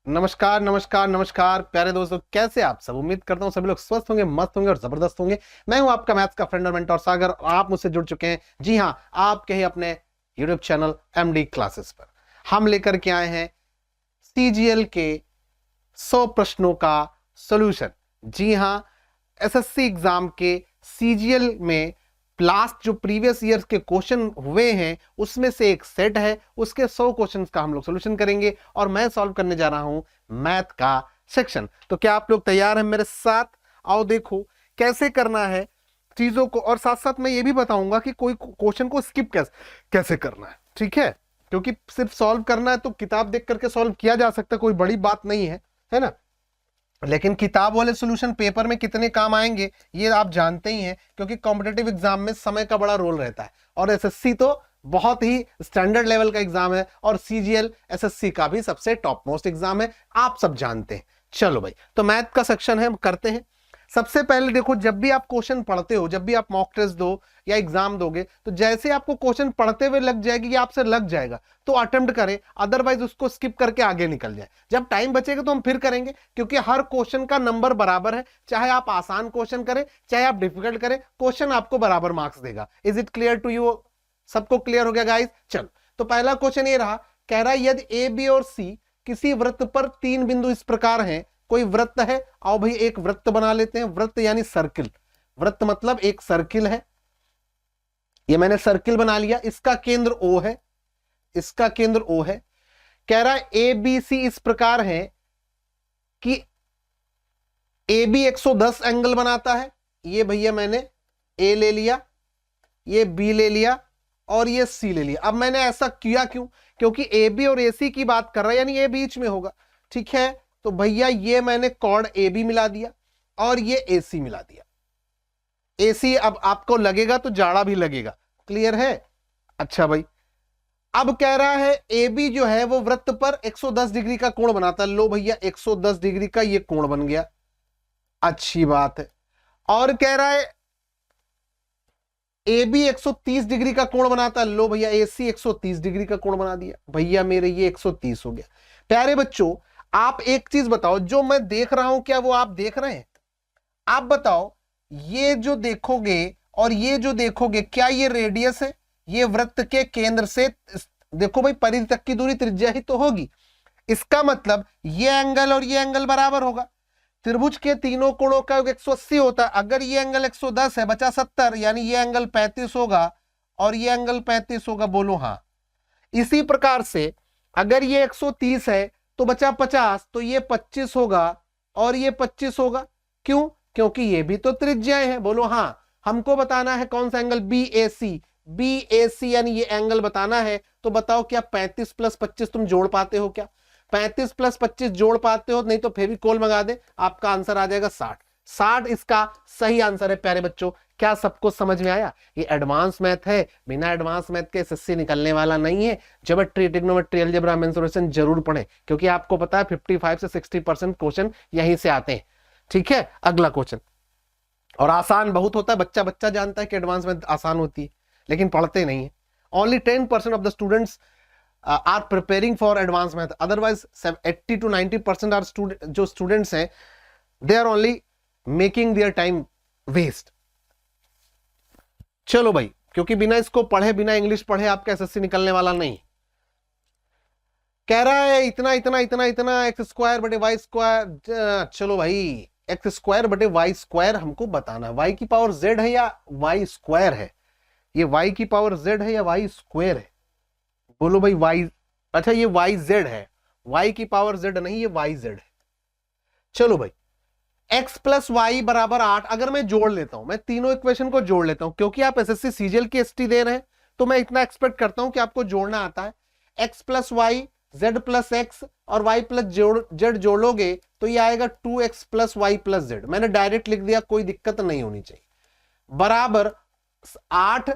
नमस्कार नमस्कार नमस्कार प्यारे दोस्तों, कैसे आप सब। उम्मीद करता हूं सभी लोग स्वस्थ होंगे, मस्त होंगे और जबरदस्त होंगे। मैं हूं आपका मैथ्स का फ्रेंड और मेंटर सागर और आप मुझसे जुड़ चुके हैं, जी हां, आपके ही अपने यूट्यूब चैनल एमडी क्लासेस पर। हम लेकर के आए हैं सीजीएल के 100 प्रश्नों का सॉल्यूशन। जी हां, एसएससी एग्जाम के सीजीएल में लास्ट जो प्रीवियस ईयर के क्वेश्चन हुए हैं उसमें से एक सेट है, उसके 100 क्वेश्चंस का हम लोग सॉल्यूशन करेंगे और मैं सॉल्व करने जा रहा हूं मैथ का सेक्शन। तो क्या आप लोग तैयार हैं मेरे साथ? आओ देखो कैसे करना है चीजों को, और साथ साथ मैं ये भी बताऊंगा कि कोई क्वेश्चन को स्किप कैसे करना है, ठीक है? क्योंकि सिर्फ सॉल्व करना है तो किताब देख करके सॉल्व किया जा सकता है, कोई बड़ी बात नहीं है ना। लेकिन किताब वाले सॉल्यूशन पेपर में कितने काम आएंगे ये आप जानते ही हैं, क्योंकि कॉम्पिटिटिव एग्जाम में समय का बड़ा रोल रहता है और एसएससी तो बहुत ही स्टैंडर्ड लेवल का एग्जाम है और सीजीएल एसएससी का भी सबसे टॉप मोस्ट एग्जाम है, आप सब जानते हैं। चलो भाई, तो मैथ का सेक्शन है, हम करते हैं। सबसे पहले देखो, जब भी आप क्वेश्चन पढ़ते हो, जब भी आप मॉक टेस्ट दो या एग्जाम दोगे, तो जैसे आपको क्वेश्चन पढ़ते हुए लग जाएगी या आपसे लग जाएगा तो अटेम्प्ट करें, अदरवाइज उसको स्किप करके आगे निकल जाए। जब टाइम बचेगा तो हम फिर करेंगे, क्योंकि हर क्वेश्चन का नंबर बराबर है। चाहे आप आसान क्वेश्चन करें चाहे आप डिफिकल्ट करें, क्वेश्चन आपको बराबर मार्क्स देगा। Is it clear to you? सबको क्लियर हो गया गाइस? चलो, तो पहला क्वेश्चन ये रहा, कह रहा है यदि ए बी और सी किसी वृत्त पर 3 बिंदु इस प्रकार हैं। कोई वृत्त है, आओ भाई एक वृत्त बना लेते हैं। वृत्त यानी सर्किल, वृत्त मतलब एक सर्किल है। ये मैंने सर्किल बना लिया, इसका केंद्र O है, इसका केंद्र O है। कह रहा है ए बी सी इस प्रकार है कि ए बी 110 एंगल बनाता है। ये भैया मैंने A ले लिया, ये B ले लिया और ये C ले लिया। अब मैंने ऐसा किया क्यों? क्योंकि ए बी और ए सी की बात कर रहा है, यानी ये बीच में होगा, ठीक है? तो भैया ये मैंने कॉर्ड ए बी मिला दिया और ये ए सी मिला दिया। ए सी अब आपको लगेगा तो जाड़ा भी लगेगा, क्लियर है? अच्छा भाई, अब कह रहा है ए बी जो है वो वृत्त पर 110 डिग्री का कोण बनाता है। लो भैया 110 डिग्री का ये कोण बन गया, अच्छी बात है। और कह रहा है ए बी 130 डिग्री का कोण बनाता है। लो भैया ए सी 130 डिग्री का कोण बना दिया, भैया मेरे ये 130 हो गया। प्यारे बच्चों, आप एक चीज बताओ, जो मैं देख रहा हूं क्या वो आप देख रहे हैं? आप बताओ, ये जो देखोगे और ये जो देखोगे, क्या ये रेडियस है? ये वृत्त के केंद्र से देखो भाई, परिधि तक की दूरी त्रिज्या ही तो होगी। इसका मतलब ये एंगल और ये एंगल बराबर होगा। त्रिभुज के तीनों कोणों का योग 180 होता है। अगर ये एंगल 110 है, बचा 70, यानी ये एंगल 35 होगा और ये एंगल 35 होगा। बोलो हाँ। इसी प्रकार से अगर ये 130 है तो बचा 50, तो ये 25 होगा और ये 25 होगा। क्यों? क्योंकि ये भी तो त्रिज्याएं हैं। बोलो हाँ। हमको बताना है कौन सा एंगल? बी ए सी। बी ए सी यानी ये एंगल बताना है। तो बताओ क्या 35 प्लस 25 तुम जोड़ पाते हो? क्या 35 प्लस 25 जोड़ पाते हो? नहीं तो फेविकोल मंगा दे, आपका आंसर आ जाएगा 60। 60 इसका सही आंसर है। प्यारे बच्चों, क्या सबको समझ में आया? ये एडवांस मैथ है, बिना एडवांस मैथ के एसएससी निकलने वाला नहीं है। ज्योमेट्री, ट्रिग्नोमेट्री, अलजेब्रा, मेंसुरेशन जरूर पढ़ें, क्योंकि आपको पता है 55 से 60% क्वेश्चन यहीं से आते हैं, ठीक है? अगला क्वेश्चन, और आसान बहुत होता है। बच्चा बच्चा जानता है कि एडवांस मैथ आसान होती है, लेकिन पढ़ते नहीं है। Only 10% of the students are preparing for advance math, otherwise 80 to 90% are जो स्टूडेंट्स हैं, they are only making their time waste. चलो भाई, क्योंकि बिना इसको पढ़े, बिना इंग्लिश पढ़े आपका एसएससी निकलने वाला नहीं। कह रहा है इतना इतना इतना इतना एक्स स्क्वायर बटे वाई स्क्वायर। चलो भाई, एक्स स्क्वायर बटे वाई स्क्वायर हमको बताना है। वाई की पावर जेड है या वाई स्क्वायर है? ये वाई की पावर जेड है या वाई स्क्वायर है? बोलो भाई वाई। अच्छा, ये वाई जेड है, वाई की पावर जेड नहीं, ये वाई जेड है। चलो भाई, x प्लस वाई बराबर 8 अगर मैं जोड़ लेता हूं, मैं तीनों इक्वेशन को जोड़ लेता हूं, क्योंकि आप एसएससी सीजीएल की एसटी दे रहे हैं तो मैं इतना एक्सपेक्ट करता हूं कि आपको जोड़ना आता है। x plus Y, Z plus X और y प्लस जेड जोड़ोगे तो ये आएगा 2x plus Y plus Z. मैंने डायरेक्ट लिख दिया, कोई दिक्कत नहीं होनी चाहिए। बराबर 8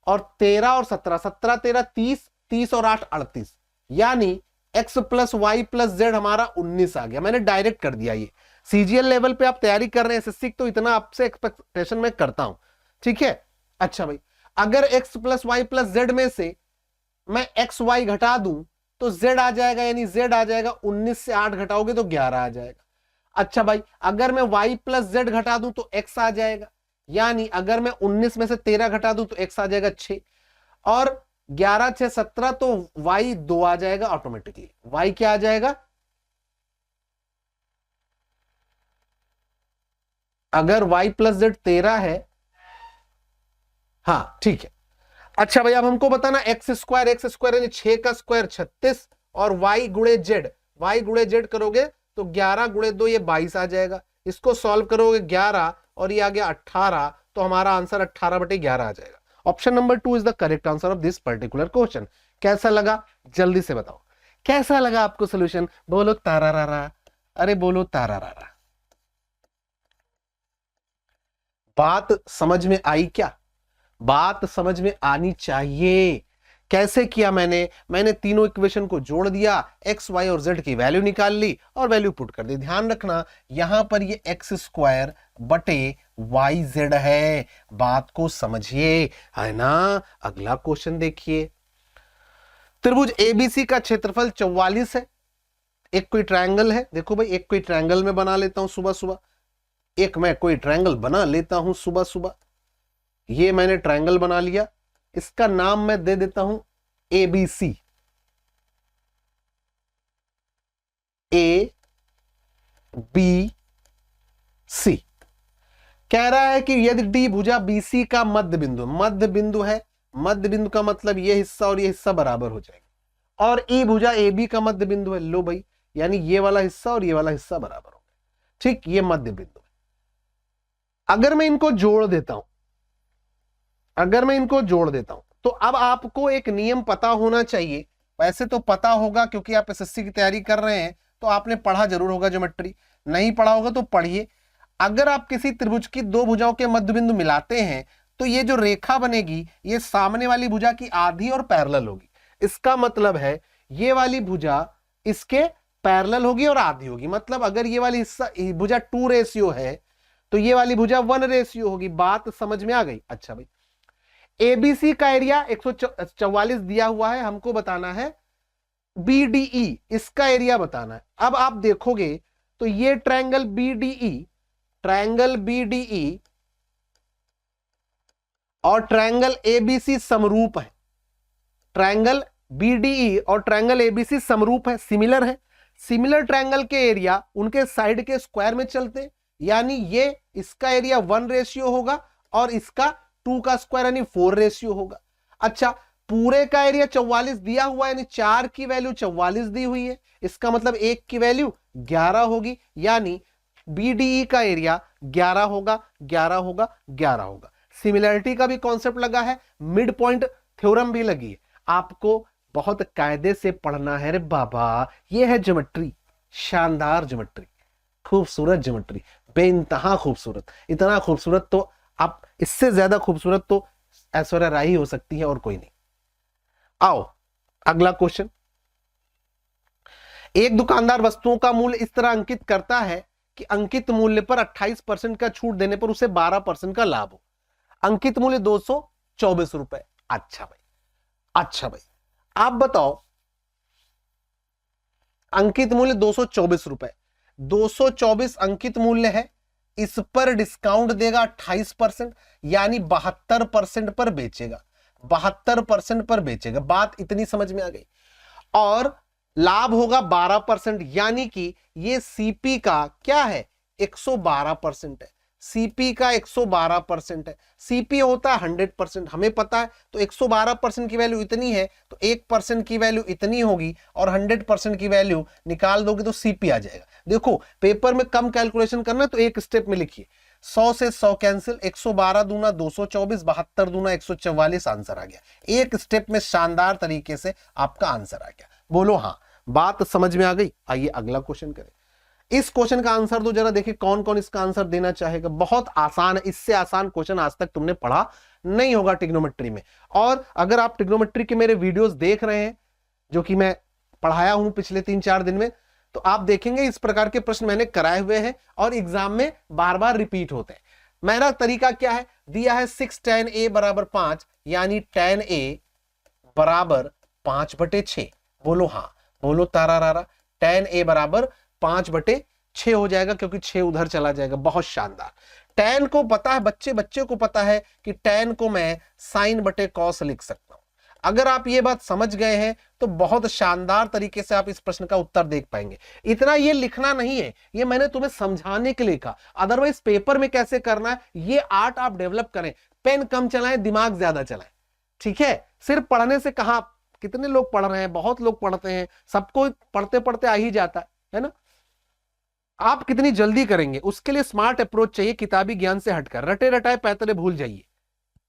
और 13 और 17, 17 13 30, 30 और 8 38, यानी x plus Y plus Z हमारा 19 आ गया। मैंने डायरेक्ट कर दिया। ये सीजीएल लेवल पे आप तैयारी कर रहे हैं एसएससी, तो इतना आपसे एक्सपेक्टेशन मैं करता हूं, ठीक है? अच्छा भाई, अगर x plus Y plus Z में से मैं एक्स वाई घटा दूं तो z आ जाएगा, यानी z आ जाएगा 19 से 8 घटाओगे तो 11 आ जाएगा। अच्छा भाई, अगर मैं y प्लस z घटा दूं तो x आ जाएगा, यानी अगर मैं 19 में से 13 घटा दूं तो x आ जाएगा 6, और 11 6 17, तो y 2 आ जाएगा ऑटोमेटिकली। y क्या आ जाएगा? अगर y प्लस z 13 है, हाँ ठीक है। अच्छा भाई, अब हमको बताना x स्क्वायर यानी 6 का स्क्वायर 36, और y गुणे z करोगे तो 11 गुणे 2 ये 22 आ जाएगा। इसको सॉल्व करोगे 11 और ये आ गया 18, तो हमारा आंसर 18/11 आ जाएगा। Option number 2 is the correct answer of this particular question. कैसा लगा जल्दी से बताओ, कैसा लगा आपको सोल्यूशन? बोलो तारारारा, अरे बोलो तारारारा। बात समझ में आई क्या? बात समझ में आनी चाहिए। कैसे किया मैंने तीनों इक्वेशन को जोड़ दिया, एक्स वाई और जेड की वैल्यू निकाल ली और वैल्यू पुट कर दी। ध्यान रखना यहां पर ये एक्स स्क्वायर बटे वाई जेड है, बात को समझिए, है ना। अगला क्वेश्चन देखिए, त्रिभुज एबीसी का क्षेत्रफल 44 है। एक कोई ट्रायंगल है, देखो भाई एक कोई ट्रायंगल में बना लेता हूं सुबह सुबह, मैं कोई ट्रायंगल बना लेता हूं सुबह सुबह। ये मैंने ट्रायंगल बना लिया, इसका नाम मैं दे देता हूं ABC। ABC कह रहा है कि यदि D भुजा BC का मध्य बिंदु है, मध्य बिंदु का मतलब ये हिस्सा और ये हिस्सा बराबर हो जाएगा, और E भुजा AB का मध्य बिंदु है। लो भाई, यानी ये वाला हिस्सा और ये वाला हिस्सा बराबर हो गया, ठीक, ये मध्य बिंदु है। अगर मैं इनको जोड़ देता हूं, तो अब आपको एक नियम पता होना चाहिए। वैसे तो पता होगा क्योंकि आप एसएससी की तैयारी कर रहे हैं, तो आपने पढ़ा जरूर होगा ज्योमेट्री, नहीं पढ़ा होगा तो पढ़िए। अगर आप किसी त्रिभुज की दो भुजाओं के मध्य बिंदु मिलाते हैं, तो ये जो रेखा बनेगी ये सामने वाली भुजा की आधी और पैरेलल होगी। इसका मतलब है ये वाली भुजा इसके पैरेलल होगी और आधी होगी। मतलब अगर ये वाली हिस्सा भुजा 2 रेशियो है, तो ये वाली भुजा 1 रेशियो होगी। बात समझ में आ गई? अच्छा भाई, एबीसी का एरिया 144 दिया हुआ है, हमको बताना है बीडीई, इसका एरिया बताना है। अब आप देखोगे तो ये ट्रायंगल बीडीई और ट्रायंगल एबीसी समरूप है। ट्रायंगल बीडीई और ट्रायंगल एबीसी समरूप है, सिमिलर है। सिमिलर ट्रायंगल के एरिया उनके साइड के स्क्वायर में चलते, यानी ये इसका एरिया 1 रेशियो होगा और इसका 2 का स्क्वायर यानी 4 रेशियो होगा। अच्छा, पूरे का एरिया 44 दिया हुआ है, यानी 4 की वैल्यू 44 दी हुई है, इसका मतलब 1 की वैल्यू 11 होगी, यानी बीडीई का एरिया 11 होगा, 11 होगा, 11 होगा। सिमिलरिटी का भी कॉन्सेप्ट लगा है, मिड पॉइंट थ्योरम भी लगी है। आपको बहुत कायदे से पढ़ना है रे बाबा। यह है ज्योमेट्री, शानदार ज्योमेट्री, खूबसूरत ज्योमेट्री, बेइंतहा खूबसूरत। इतना खूबसूरत तो आप, इससे ज्यादा खूबसूरत तो ऐश्वर्या राय ही हो सकती है और कोई नहीं। आओ अगला क्वेश्चन। एक दुकानदार वस्तुओं का मूल्य इस तरह अंकित करता है कि अंकित मूल्य पर 28% का छूट देने पर उसे 12% का लाभ हो। अंकित मूल्य 224 रुपए। अच्छा भाई, आप बताओ, अंकित मूल्य 224 रुपए, 224 अंकित मूल्य है, इस पर डिस्काउंट देगा 28%, यानी 72% पर बेचेगा, 72% पर बेचेगा। बात इतनी समझ में आ गई। और लाभ होगा 12%, यानी कि ये सीपी का क्या है, 112% है। सीपी का 112% है। सीपी होता है 100%, हमें पता है। तो 112% की वैल्यू इतनी है, तो 1% की वैल्यू इतनी होगी, और 100% की वैल्यू निकाल दोगे तो सीपी आ जाएगा। देखो पेपर में कम कैलकुलेशन करना है तो एक स्टेप में लिखिए, 100 से 100 कैंसिल, 112 दूना 224, 72 दूना 144, आंसर आ गया। एक स्टेप में शानदार तरीके से आपका आंसर आ गया। बोलो हाँ, बात समझ में आ गई? आइए अगला क्वेश्चन करें। इस क्वेश्चन का आंसर तो जरा देखिए कौन कौन इसका आंसर देना चाहेगा। बहुत आसान है, इससे आसान क्वेश्चन आज तक तुमने पढ़ा नहीं होगा ट्रिग्नोमेट्री में। और अगर आप ट्रिग्नोमेट्री के मेरे वीडियोस देख रहे हैं जो कि मैं पढ़ाया हूं पिछले 3-4 दिन में, तो आप देखेंगे इस प्रकार के प्रश्न मैंने कराए हुए हैं और एग्जाम में बार बार रिपीट होते हैं। मेरा तरीका क्या है, दिया है 6 tan a बराबर 5, यानी tan a बराबर 5/6। बोलो हाँ, बोलो तारा रारा। tan a बराबर 5/6 हो जाएगा, क्योंकि 6 उधर चला जाएगा। बहुत शानदार। tan को पता है, बच्चे को पता है कि tan को मैं sin/cos लिख सकता हूं। अगर आप ये बात समझ गए हैं तो बहुत शानदार तरीके से आप इस प्रश्न का उत्तर देख पाएंगे। इतना ये लिखना नहीं है, ये मैंने तुम्हें समझाने के लिए कहा। अदरवाइज पेपर में कैसे करना है ये आर्ट आप डेवलप करें। पेन कम चलाएं, दिमाग ज्यादा चलाएं, ठीक है। सिर्फ पढ़ने से कहां, कितने लोग पढ़ रहे हैं, बहुत लोग पढ़ते हैं, सबको पढ़ते पढ़ते आ ही जाता है ना। आप कितनी जल्दी करेंगे उसके लिए स्मार्ट अप्रोच चाहिए, किताबी ज्ञान से हटकर। रटे रटाए पैतरे भूल जाइए,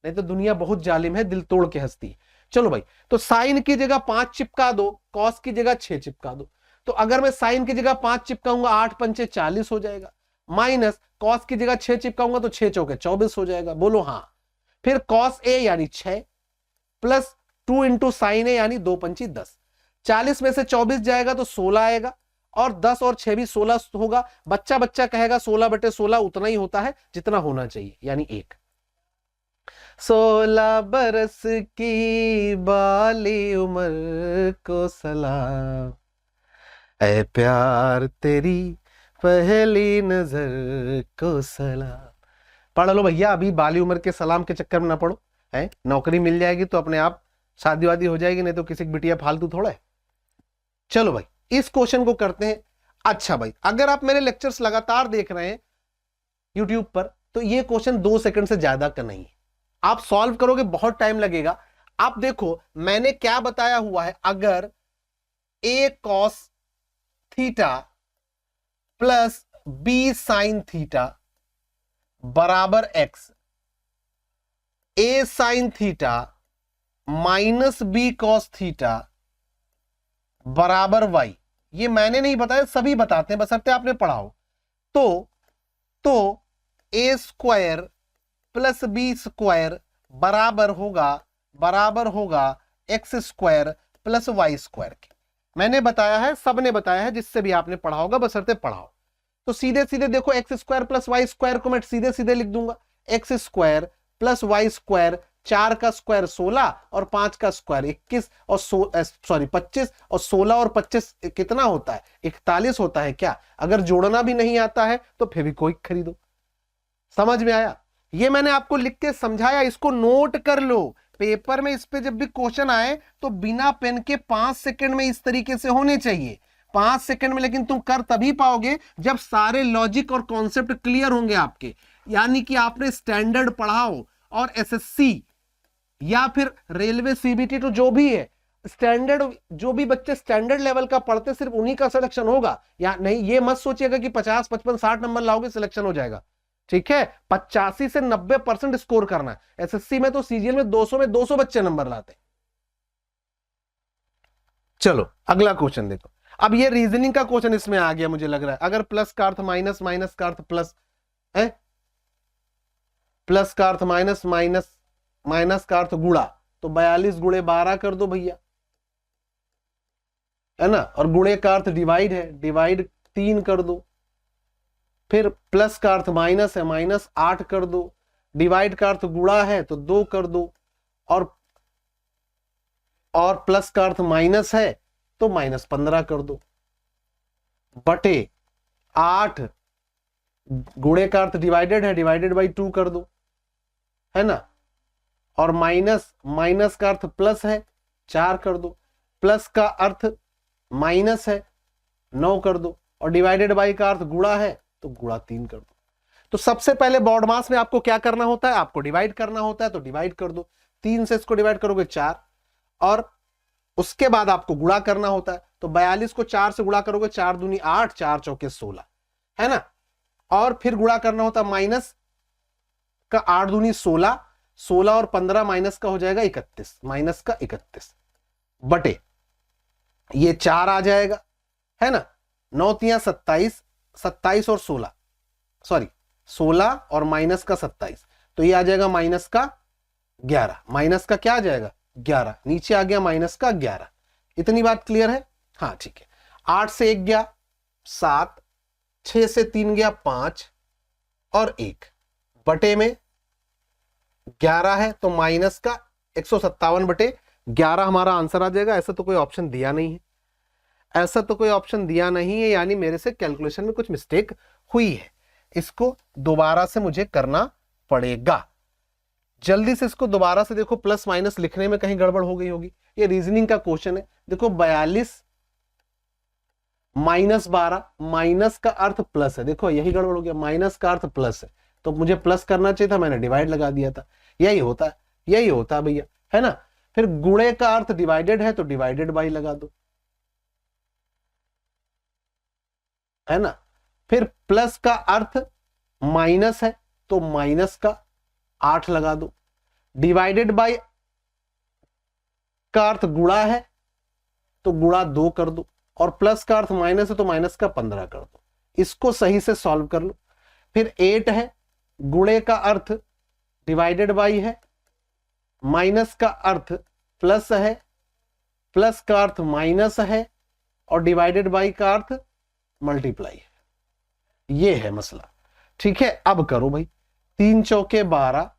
नहीं तो दुनिया बहुत जालिम है, दिल तोड़ के हंसती है। चलो भाई, तो साइन की जगह 5 चिपका दो, कॉस की जगह 6 चिपका दो। तो अगर मैं साइन की जगह 5 चिपकाऊंगा 8 पंचे 40 हो जाएगा, माइनस कॉस की जगह 6 चिपकाऊंगा तो 6 चौके 24 हो जाएगा। बोलो हाँ। फिर कॉस ए यानी 6 प्लस 2 इंटू साइन ए यानी 2 पंची 10। 40 में से 24 जाएगा तो 16 आएगा, और 10 और 6 भी 16 होगा। बच्चा बच्चा कहेगा 16/16 उतना ही होता है जितना होना चाहिए, यानी 1। 16 बरस की बाली उम्र को सलाम, ऐ प्यार तेरी पहली नजर को सलाम। पढ़ लो भैया, अभी बाली उम्र के सलाम के चक्कर में ना पड़ो, है। नौकरी मिल जाएगी तो अपने आप शादी वादी हो जाएगी, नहीं तो किसी की बिटिया फालतू थोड़ा है। चलो भाई, इस क्वेश्चन को करते हैं। अच्छा भाई, अगर आप मेरे लेक्चर्स लगातार देख रहे हैं यूट्यूब पर, तो ये क्वेश्चन 2 सेकंड से ज्यादा का नहीं है। आप सॉल्व करोगे बहुत टाइम लगेगा। आप देखो मैंने क्या बताया हुआ है, अगर a cos theta plus b sin theta बराबर x, a sin theta minus b cos theta बराबर y, ये मैंने नहीं बताया, सभी बताते हैं, बशर्ते आपने पढ़ा हो। तो a square plus B square बराबर होगा X square plus Y square के। मैंने बताया है, सबने बताया है, जिससे भी आपने पढ़ा होगा, बशर्ते पढ़ा हो। तो सीधे सीधे देखो, X square plus Y square को मैं सीधे सीधे लिख दूंगा, X square plus Y square, 4 का स्क्वायर 16 और 5 का स्क्वायर 21 और 25, और 16 और 25 कितना होता है, 41 होता है क्या। अगर जोड़ना भी नहीं आता है तो फेविक्विक खरीदो। समझ में आया। ये मैंने आपको लिख के समझाया, इसको नोट कर लो। पेपर में इस पे जब भी क्वेश्चन आए तो बिना पेन के 5 सेकंड में इस तरीके से होने चाहिए, 5 सेकंड में। लेकिन तुम कर तभी पाओगे जब सारे लॉजिक और कॉन्सेप्ट क्लियर होंगे आपके, यानी कि आपने स्टैंडर्ड पढ़ा हो, और एसएससी या फिर रेलवे सीबीटी तो जो भी है स्टैंडर्ड, जो भी बच्चे स्टैंडर्ड लेवल का पढ़ते सिर्फ उन्हीं का सिलेक्शन होगा। या नहीं, ये मत सोचिएगा कि 50, 55, 60 नंबर लाओगे सिलेक्शन हो जाएगा, ठीक है। 85 से 90% स्कोर करना है। एसएससी में तो सीजीएल में 200 बच्चे नंबर लाते। चलो अगला क्वेश्चन देखो। अब ये रीजनिंग का क्वेश्चन इसमें आ गया, मुझे लग रहा है। अगर प्लस का अर्थ माइनस, माइनस का अर्थ प्लस है, प्लस का अर्थ माइनस, माइनस माइनस का अर्थ गुणा, तो 42 गुणे 12 कर दो भैया, है ना। और गुणे का अर्थ डिवाइड है, डिवाइड 3 कर दो। फिर प्लस का अर्थ माइनस है, माइनस 8 कर दो। डिवाइड का अर्थ गुणा है तो 2 कर दो। और प्लस का अर्थ माइनस है तो माइनस 15 कर दो, बटे 8 गुणे का अर्थ डिवाइडेड है, डिवाइडेड बाई 2 कर दो, है ना। और माइनस, माइनस का अर्थ प्लस है, 4 कर दो। प्लस का अर्थ माइनस है, 9 कर दो। और डिवाइडेड बाई का अर्थ गुणा है तो गुणा 3 कर दो। तो सबसे पहले बॉड मास में आपको क्या करना होता है, आपको डिवाइड करना होता है, तो डिवाइड कर दो। 3 से इसको डिवाइड करोगे 4, और उसके बाद आपको गुणा करना होता है। तो 42 को 4 से गुणा करोगे, 4 दूनी 8, 4 चौके 16, है ना। और फिर गुणा करना होता है माइनस का, 8 दूनी 16, 16 और 15 माइनस का हो जाएगा 31, माइनस का 31, बटे ये 4 आ जाएगा, है ना। 9 तियां 27, 27 और 16, सॉरी 16 और माइनस का 27, तो ये आ जाएगा माइनस का 11। माइनस का क्या आ जाएगा 11, नीचे आ गया माइनस का 11। इतनी बात क्लियर है, हाँ ठीक है। 8 से 1 गया 7, 6 से 3 गया 5 और 1, बटे में 11 है तो माइनस का 157 बटे 11 हमारा आंसर आ जाएगा। ऐसा तो कोई ऑप्शन दिया नहीं है, ऐसा तो कोई ऑप्शन दिया नहीं है, यानी मेरे से कैलकुलेशन में कुछ मिस्टेक हुई है। इसको दोबारा से मुझे करना पड़ेगा। जल्दी से इसको दोबारा से देखो, प्लस माइनस लिखने में कहीं गड़बड़ हो गई होगी। ये रीजनिंग का क्वेश्चन है। देखो 42 माइनस 12, माइनस का अर्थ प्लस है। देखो यही गड़बड़ हो गया, माइनस का अर्थ प्लस है, तो मुझे प्लस करना चाहिए था, मैंने डिवाइड लगा दिया था। यही होता है, यही होता है भैया, है ना। फिर गुणे का अर्थ डिवाइडेड है तो डिवाइडेड बाई लगा दो, है ना। फिर प्लस का अर्थ माइनस है तो माइनस का 8 लगा दो, डिवाइडेड बाई का अर्थ गुणा है तो गुणा 2 कर दो, और प्लस का अर्थ माइनस है तो माइनस का 15 कर दो। इसको सही से सॉल्व कर लो। फिर 8 है, गुणे का अर्थ डिवाइडेड बाई है, माइनस का अर्थ प्लस है, प्लस का अर्थ माइनस है, और डिवाइडेड बाई का अर्थ मल्टीप्लाई है। ये है मसला, ठीक है। अब करो भाई, 3 चौके 12,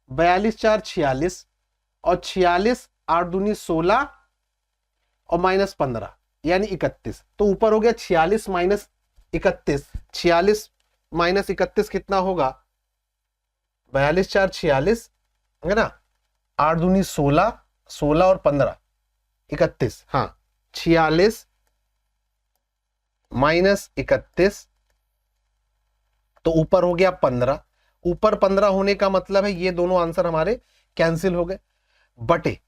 42 4 46, और 46 8 दूनी 16, और माइनस 15 यानी 31। तो ऊपर हो गया 46 माइनस 31, 46 माइनस 31 कितना होगा, 42 4 46, है ना, 8 दूनी 16, 16 और 15 31, हाँ 46 माइनस 31, तो ऊपर हो गया 15। ऊपर 15 होने का मतलब है ये दोनों आंसर हमारे कैंसिल हो गए, बटे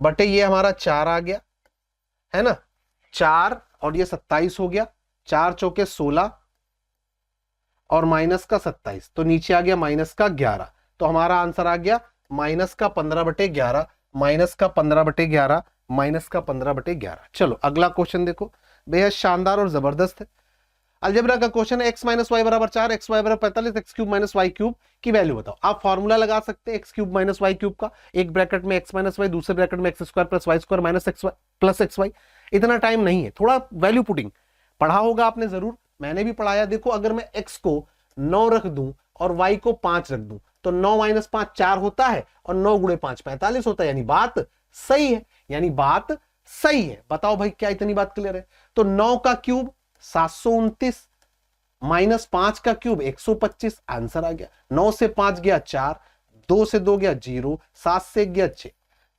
बटे ये हमारा 4 आ गया, है ना, 4 और ये 27 हो गया, 4 चौके 16 और माइनस का 27, तो नीचे आ गया माइनस का 11। तो हमारा आंसर आ गया माइनस का 15/11, माइनस का 15/11, माइनस का 15/11। चलो अगला क्वेश्चन देखो, बेहद शानदार और जबरदस्त है। अलजेब्रा का क्वेश्चन है, x माइनस वाई बराबर 4, एक्स वाई बराबर 45, X cube minus Y cube की वैल्यू बताओ। आप फॉर्मूला लगा सकते हैं X cube minus Y cube का, एक ब्रैकेट में एक्स माइनस वाई, दूसरे ब्रैकेट में X square plus Y square minus X plus X Y. इतना टाइम नहीं है, थोड़ा वैल्यू पुटिंग पढ़ा होगा आपने जरूर, मैंने भी पढ़ाया। देखो अगर मैं x को 9 रख दूं और y को 5 रख दूं तो 9 माइनस 5 4 होता है, और 9 गुणे 5 45 होता है, यानी बात सही है, यानी बात सही है। बताओ भाई क्या इतनी बात क्लियर है। तो 9 का क्यूब 729 माइनस 5 का क्यूब 125, आंसर आ गया। 9 से 5 गया 4, 2 से 2 गया 0, 7 से गया 6,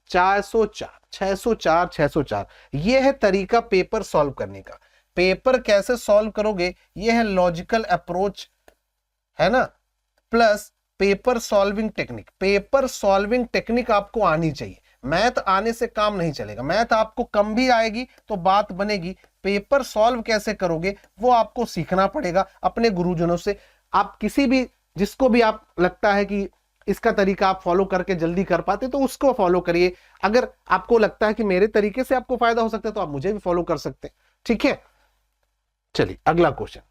404, 604, 604। यह है तरीका पेपर सॉल्व करने का। पेपर कैसे सॉल्व करोगे, यह है लॉजिकल अप्रोच, है ना, plus paper solving technique. Paper solving technique आपको आनी चाहिए, मैथ आने से काम नहीं चलेगा। मैथ आपको कम भी आएगी तो बात बनेगी, पेपर सॉल्व कैसे करोगे वो आपको सीखना पड़ेगा अपने गुरुजनों से। आप किसी भी, जिसको भी आप लगता है कि इसका तरीका आप फॉलो करके जल्दी कर पाते तो उसको फॉलो करिए। अगर आपको लगता है कि मेरे तरीके से आपको फायदा हो सकता है तो आप मुझे भी फॉलो कर सकते हैं, ठीक है। चलिए अगला क्वेश्चन,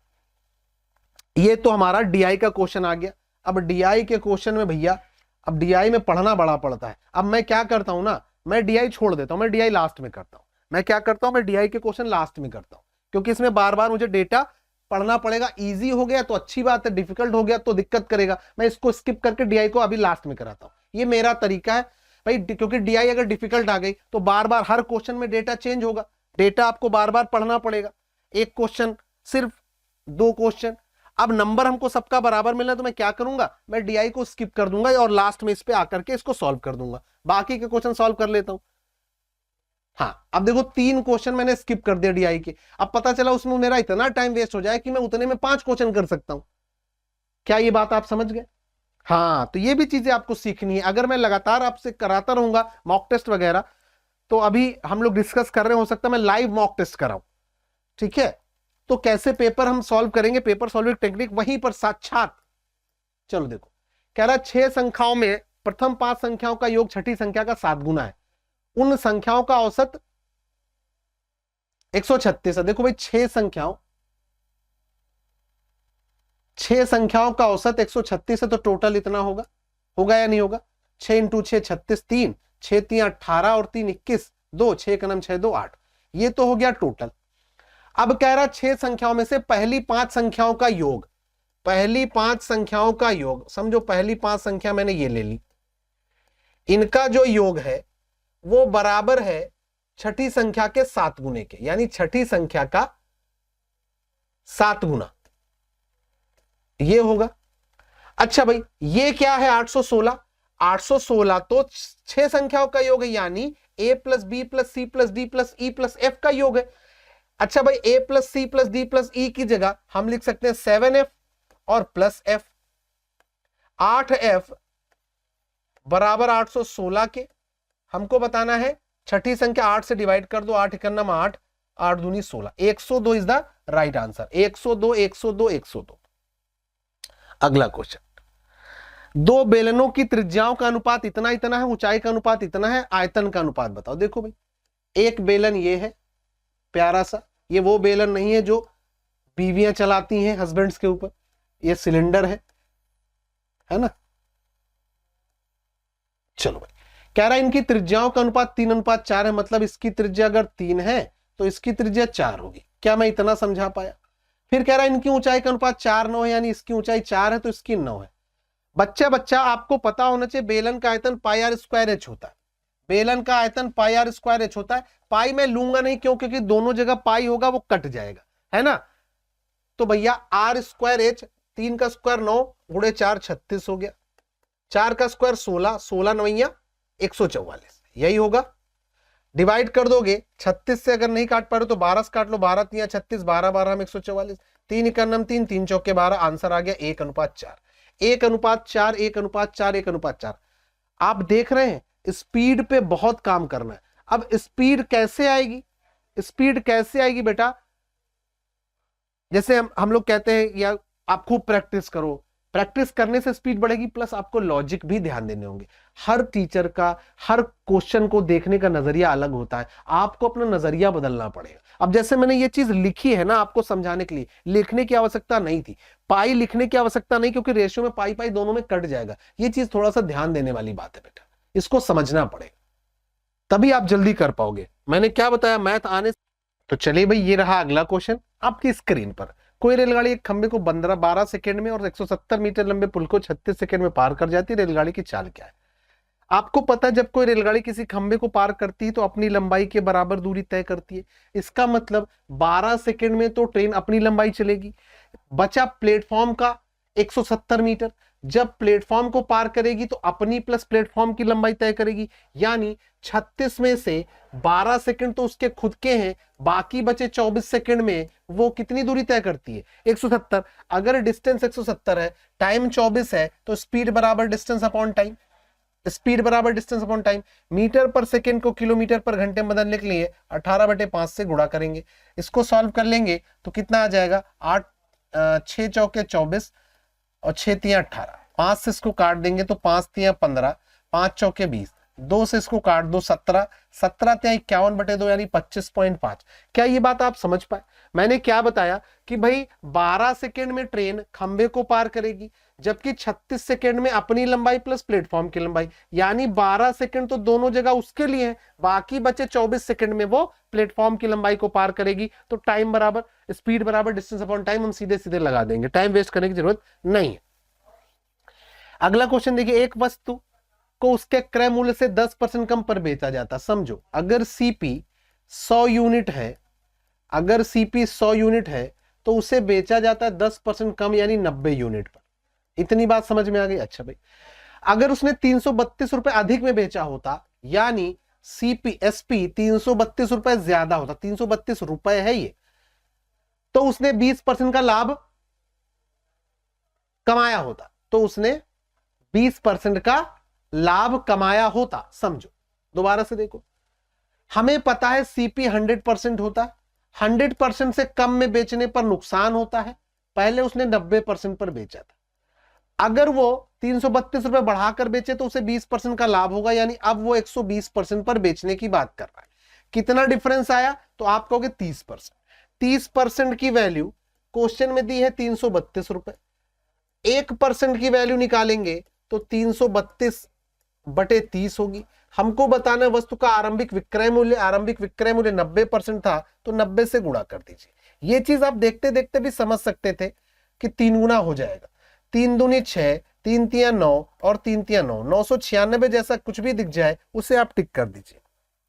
ये तो हमारा डीआई का क्वेश्चन आ गया। अब डीआई के क्वेश्चन में भैया, अब डीआई में पढ़ना बड़ा पड़ता है। अब मैं क्या करता हूं ना, मैं डीआई छोड़ देता हूं, मैं डीआई लास्ट में करता हूं। मैं क्या करता हूं, मैं डीआई के क्वेश्चन लास्ट में करता हूं, क्योंकि इसमें बार बार मुझे डेटा पढ़ना पड़ेगा। इजी हो गया तो अच्छी बात है, डिफिकल्ट हो गया तो दिक्कत करेगा। मैं इसको स्किप करके डीआई को अभी लास्ट में कराता हूं, ये मेरा तरीका है भाई। क्योंकि डीआई अगर डिफिकल्ट आ गई तो बार बार हर क्वेश्चन में डेटा चेंज होगा, डेटा आपको बार बार पढ़ना पड़ेगा। एक क्वेश्चन सिर्फ 2 क्वेश्चन, अब नंबर हमको सबका बराबर मिलना है तो मैं क्या करूंगा, मैं डीआई को स्किप कर दूंगा और लास्ट में इस पे आकर के इसको सॉल्व कर दूंगा, बाकी के क्वेश्चन सॉल्व कर लेता हूं। हाँ अब देखो 3 क्वेश्चन मैंने स्किप कर दिया डीआई के, अब पता चला उसमें मेरा इतना टाइम वेस्ट हो जाए कि मैं उतने में 5 क्वेश्चन कर सकता हूं। क्या ये बात आप समझ गए। हाँ तो ये भी चीजें आपको सीखनी है। अगर मैं लगातार आपसे कराता रहूंगा मॉक टेस्ट वगैरह, तो अभी हम लोग डिस्कस कर रहे हैं, हो सकता है मैं लाइव मॉक टेस्ट कराऊं, ठीक है। तो कैसे पेपर हम सॉल्व करेंगे, पेपर सॉल्विंग टेक्निक वहीं पर साक्षात। चलो देखो, कह रहा 6 संख्याओं में प्रथम 5 संख्याओं का योग छठी संख्या का 7 गुना है, उन संख्याओं का औसत 136 है। देखो भाई 6 संख्याओं का औसत 136 है, तो टोटल इतना होगा, होगा या नहीं होगा। 6 × 6 36, 3 6 3 18 और 3 21, 2 6 का 6 2 8, ये तो हो गया टोटल। अब कह रहा 6 संख्याओं में से पहली 5 संख्याओं का योग, पहली 5 संख्याओं का योग, समझो पहली 5 संख्या मैंने ये ले ली, इनका जो योग है वो बराबर है छठी संख्या के 7 गुने के, यानी छठी संख्या का 7 गुना ये होगा। अच्छा भाई ये क्या है 816, 816 तो 6 संख्याओं का योग है, यानी a plus B plus C plus D plus E plus F का योग है। अच्छा भाई a plus C plus D plus E की जगह हम लिख सकते हैं 7f और प्लस f। 8f बराबर 816 के, हमको बताना है छठी संख्या 8 से डिवाइड कर दो, 8 इकन्नम 8, 8 दूनी 16, 102 इज द राइट आंसर। 102 102 102। अगला क्वेश्चन, दो बेलनों की त्रिज्याओं का अनुपात इतना इतना है, ऊंचाई का अनुपात इतना है, आयतन का अनुपात बताओ। देखो भाई एक बेलन ये है प्यारा सा, ये वो बेलन नहीं है जो बीवियां चलाती हैं हस्बैंड्स के ऊपर, ये सिलेंडर है ना। चलो भाई कह रहा है इनकी त्रिज्याओं का अनुपात 3:4 है, मतलब इसकी त्रिज्या अगर 3 है तो इसकी त्रिज्या 4 होगी। क्या मैं इतना समझा पाया? फिर कह रहा है इनकी ऊंचाई का अनुपात 4:9 है, यानी इसकी ऊंचाई 4 है तो इसकी 9 है। बच्चा आपको पता होना चाहिए बेलन का आयतन पाई आर स्क्वायर एच होता है। बेलन का आयतन पाई आर स्क्वायर एच होता है। पाई मैं लूंगा नहीं, क्यों? क्योंकि दोनों जगह पाई होगा वो कट जाएगा, है ना। तो भैया आर स्क्वायर एच, 3 का स्क्वायर 9 गुणे 4 36 हो गया, 4 का स्क्वायर 16, 16 9 144, यही होगा। डिवाइड कर दोगे 36 से, अगर नहीं काट पा रहे तो 12 से काट लो, 12 3 36, 12 12 में 144, 3 इकन्नम 3, 3 चौके 12, आंसर आ गया 1:4। 1:4 1:4 1:4। आप देख रहे हैं स्पीड पे बहुत काम करना है। अब स्पीड कैसे आएगी? स्पीड कैसे आएगी बेटा? जैसे हम लोग कहते हैं या आप खूब प्रैक्टिस करो, प्रैक्टिस करने से स्पीड बढ़ेगी, प्लस आपको लॉजिक भी ध्यान देने होंगे। हर टीचर का हर क्वेश्चन को देखने का नजरिया अलग होता है, आपको अपना नजरिया बदलना पड़ेगा। अब जैसे मैंने ये चीज लिखी है ना आपको समझाने के लिए, लिखने की आवश्यकता नहीं थी, पाई लिखने की आवश्यकता नहीं, क्योंकि रेशियो में पाई पाई दोनों में कट जाएगा। ये चीज थोड़ा सा ध्यान देने वाली बात है बेटा, इसको समझना पड़ेगा, तभी आप जल्दी कर पाओगे। मैंने क्या बताया, मैथ आने। तो चलिए भाई ये रहा अगला क्वेश्चन आपकी स्क्रीन पर। कोई रेलगाड़ी एक खंबे को 12 सेकंड में और 170 मीटर लंबे पुल को 36 सेकंड में पार कर जाती है, रेलगाड़ी की चाल क्या है? आपको पता है जब कोई रेलगाड़ी किसी खंबे को पार करती है तो अपनी लंबाई के बराबर दूरी तय करती है। इसका मतलब 12 सेकंड में तो ट्रेन अपनी लंबाई चलेगी, बचा प्लेटफॉर्म का 170 मीटर। जब प्लेटफॉर्म को पार करेगी तो अपनी प्लस प्लेटफॉर्म की लंबाई तय करेगी, यानी 36 में से 12 सेकंड तो उसके खुद के हैं, बाकी बचे 24 सेकंड में वो कितनी दूरी तय करती है? 170। अगर डिस्टेंस 170 है, टाइम 24 है, तो स्पीड बराबर डिस्टेंस अपॉन टाइम। स्पीड बराबर डिस्टेंस अपॉन टाइम। मीटर पर सेकंड को किलोमीटर पर घंटे में बदलने के लिए 18/5 से गुणा करेंगे। इसको सॉल्व कर लेंगे तो कितना आ जाएगा? 6 चौके 24 और 6 तिया 18, 5 से इसको काट देंगे तो 5 तिया 15, 5 चौके 20, 2 से इसको काट दो 17, 17 तिया 51/2 यानी 25.5। क्या ये बात आप समझ पाए? मैंने क्या बताया कि भाई 12 सेकंड में ट्रेन खंबे को पार करेगी, जबकि 36 सेकंड में अपनी लंबाई प्लस प्लेटफॉर्म की लंबाई, यानी 12 सेकंड तो दोनों जगह उसके लिए है, बाकी बचे 24 सेकंड में वो प्लेटफॉर्म की लंबाई को पार करेगी। तो टाइम बराबर स्पीड बराबर डिस्टेंस अपॉन टाइम हम सीधे सीधे लगा देंगे, टाइम वेस्ट करने की जरूरत नहीं है। अगला क्वेश्चन देखिए, एक वस्तु को उसके क्रय मूल्य से 10% कम पर बेचा जाता। समझो अगर सीपी 100 यूनिट है, अगर सीपी 100 यूनिट है तो उसे बेचा जाता है 10% कम यानी 90 यूनिट पर। इतनी बात समझ में आ गई? अच्छा भाई अगर उसने 332 रुपए अधिक में बेचा होता, यानी सीपी एसपी 332 रुपए ज्यादा होता, 332 रुपए है ये, तो उसने 20% का लाभ कमाया होता, तो उसने 20% का लाभ कमाया होता। समझो दोबारा से देखो, हमें पता है सीपी 100% होता, 100% से कम में बेचने पर नुकसान होता है, पहले उसने 90% पर बेचा था। अगर वो 332 रुपए बढ़ाकर बेचे तो उसे 20% का लाभ होगा, यानी अब वो 120% पर बेचने की बात कर रहा है। कितना डिफरेंस आया? तो आप कहोगे 30%। 30% की वैल्यू क्वेश्चन में दी है 332 रुपए, 1% की वैल्यू निकालेंगे तो 332/30 होगी। हमको बताना वस्तु का आरंभिक विक्रय मूल्य, आरंभिक विक्रय मूल्य 90% था तो 90 से गुणा कर दीजिए। ये चीज आप देखते देखते भी समझ सकते थे कि 3 गुना हो जाएगा। 3 दूनी 6, 3 तिया 9 और 3 तिया 9, 996 जैसा कुछ भी दिख जाए उसे आप टिक कर दीजिए।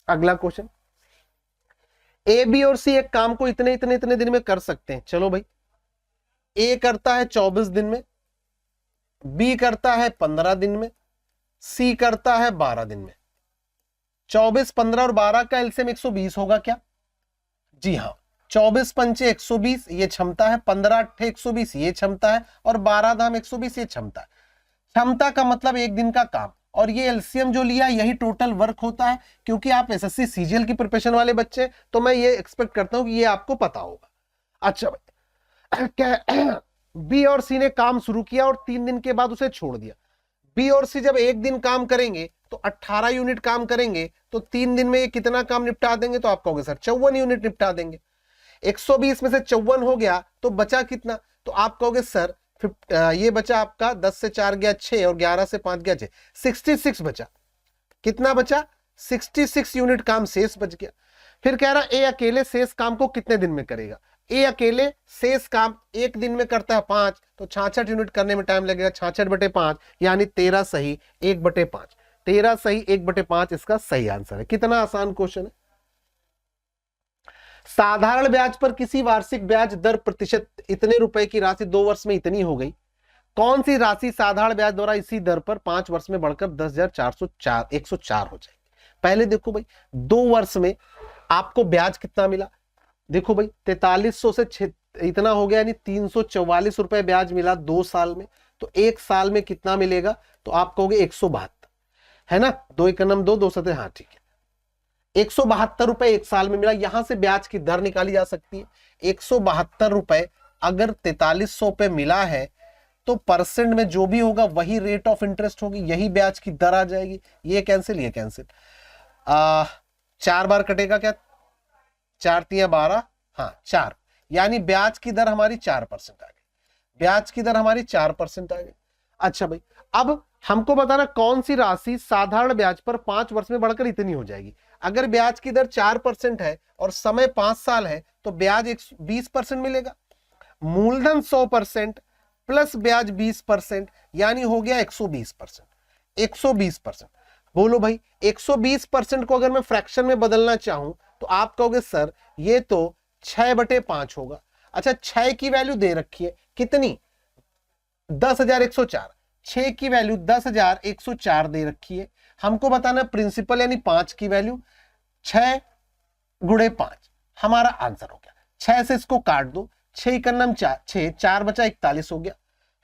अगला क्वेश्चन, ए बी और सी एक काम को इतने इतने इतने दिन में कर सकते हैं। चलो भाई, ए करता है 24 दिन में, बी करता है 15 दिन में, सी करता है 12 दिन में। 24, 15 और 12 का एलसीएम 120 होगा क्या? जी हाँ, 24 पंचे 120 ये क्षमता है, 15 अट्ठे 120 ये क्षमता है, और 12 धाम 120 ये क्षमता है। क्षमता का मतलब एक दिन का काम, और ये एलसीएम जो लिया यही टोटल वर्क होता है। क्योंकि आप एसएससी सीजीएल की प्रिपरेशन वाले बच्चे, तो मैं ये एक्सपेक्ट करता हूं कि ये आपको पता होगा। अच्छा भाई, क्या बी और सी ने काम शुरू किया और 3 दिन के बाद उसे छोड़ दिया। बी और सी जब एक दिन काम करेंगे तो 18 यूनिट काम करेंगे, तो 3 दिन में ये कितना काम निपटा देंगे? तो आप कहोगे सर 54 यूनिट निपटा देंगे। 120 में से 54 हो गया तो बचा कितना? तो आप कहोगे सर ये बचा आपका 10 से 4 गया 6 और 11 से 5 गया 6, 66 बचा। कितना बचा? 66 यूनिट काम शेष बच गया। फिर कह रहा ए अकेले शेष काम को कितने दिन में करेगा? ए अकेले शेष काम एक दिन में करता है 5, तो 66 यूनिट करने में टाइम लगेगा। 66/5 यानी 13 सही 1/5। 13 सही 1/5 इसका सही आंसर है। कितना आसान क्वेश्चन है। साधारण ब्याज पर किसी वार्षिक ब्याज दर प्रतिशत इतने रुपए की राशि 2 वर्ष में इतनी हो गई। कौन सी राशि साधारण ब्याज द्वारा इसी दर पर 5 वर्ष में बढ़कर 10,404 हो जाएगी? पहले देखो भाई, 2 वर्ष में आपको ब्याज कितना मिला? देखो भाई, 4300 से इतना हो गया, यानी 344 रुपए ब्याज मिला 2 साल में। तो 1 साल में कितना मिलेगा? तो आप कहोगे 172, है ना? 2 1 2 2 7, हाँ ठीक है, 172 रुपए 1 साल में मिला। यहां से ब्याज की दर निकाली जा सकती है। 172 रुपए अगर 4300 पे मिला है तो परसेंट में जो भी होगा वही रेट ऑफ इंटरेस्ट होगी, यही ब्याज की दर आ जाएगी। ये कैंसिल, ये कैंसिल, 4 बार कटेगा क्या? 4 3 12, हाँ 4, यानी ब्याज की दर हमारी 4% आ गई। ब्याज की दर हमारी 4% आ गई। अच्छा भाई, अब हमको बताना कौन सी राशि साधारण ब्याज पर 5 वर्ष में बढ़कर इतनी हो जाएगी। अगर ब्याज की दर 4% है और समय 5 साल है तो ब्याज 20% मिलेगा। मूलधन 100% प्लस ब्याज 20%, यानी हो गया 120%। 120%। बोलो भाई, 120% को अगर मैं फ्रैक्शन में बदलना चाहूं तो आप कहोगे सर ये तो 6/5 होगा। अच्छा, 6 की वैल्यू दे रखी है कितनी? 10,104। 6 की वैल्यू 10,104 दे रखी है। हमको बताना प्रिंसिपल यानी 5 की वैल्यू। 6 गुणे 5 हमारा आंसर हो गया। 6 से इसको काट दो, 6 का नाम 4, 6 4 बचा 41 हो गया,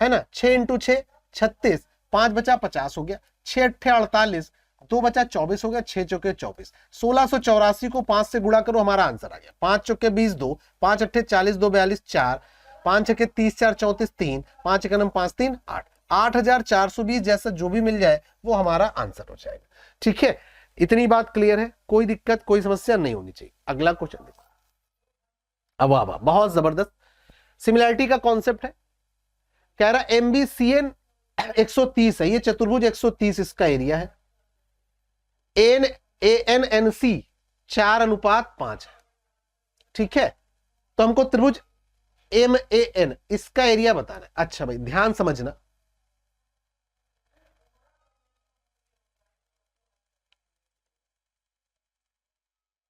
है ना? 6 × 6 36, 5 बचा 50 हो गया, 6 8 48, 2 बचा 24 हो गया, 6 चौके 24। 1684 को 5 से गुणा करो, हमारा आंसर आ गया। 5 चौके 20, 2, 5 8 40, 2 42, 4, 5 6 30, 4 34, 3, 5 1 5 3 8, 8420 जैसा जो भी मिल जाए वो हमारा आंसर हो जाएगा। ठीक है, इतनी बात क्लियर है, कोई दिक्कत कोई समस्या नहीं होनी चाहिए। अगला क्वेश्चन देखो। अब वाह, बहुत जबरदस्त सिमिलैरिटी का कॉन्सेप्ट है। कह रहा MBCN 130 है, ये चतुर्भुज 130 इसका एरिया है। ANNC 4:5 है। ठीक है, तो हमको त्रिभुज MAN इसका एरिया बताना है। अच्छा भाई, ध्यान समझना,